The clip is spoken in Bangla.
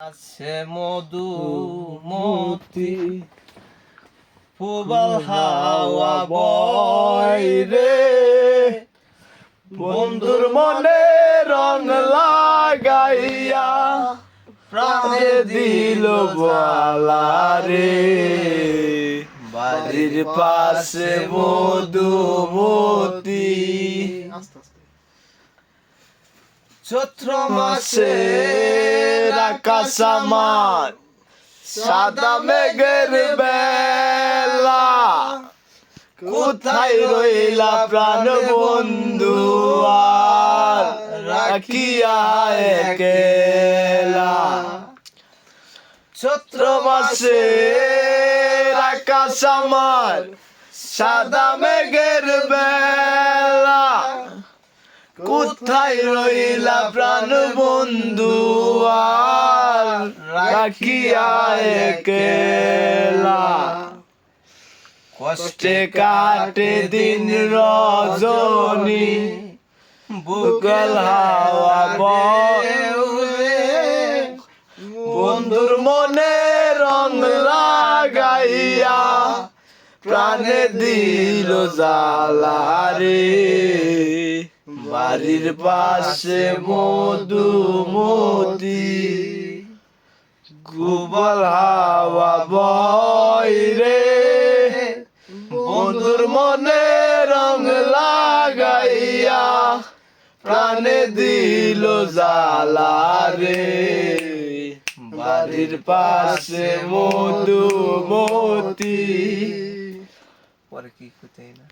আছে মধুমতি প্রবল হাওয়া বয় রে, বন্ধুর মনে রং লাগাইয়া প্রাণে দিল বালা রে। বাড়ির পাশে মধুমতি চৈত্র মাসে আকাশ আমার সাদা মেঘের বেলা, কোথায় রইলা প্রাণ বন্ধু আর রাখিয়া একলা। চৈত্র মাসে আকাশ আমার সাদা মেঘের বেলা, কোথায় রইলা প্রাণ বন্ধু আর রাখিয়া একলা। কষ্টে কাটে দিন রজনী বুকল হাওয়া বয়, বন্ধুর মনে রং লাগাইয়া প্রাণে দিল জ্বালা রে। বাড়ির পাশে মধুমতি প্রবল হাওয়া বয় রে, বন্ধুর মনে রং লাগাইয়া প্রাণে দিল জ্বালা রে। বাড়ির পাশে মধুমতি। পরে কি করতে না।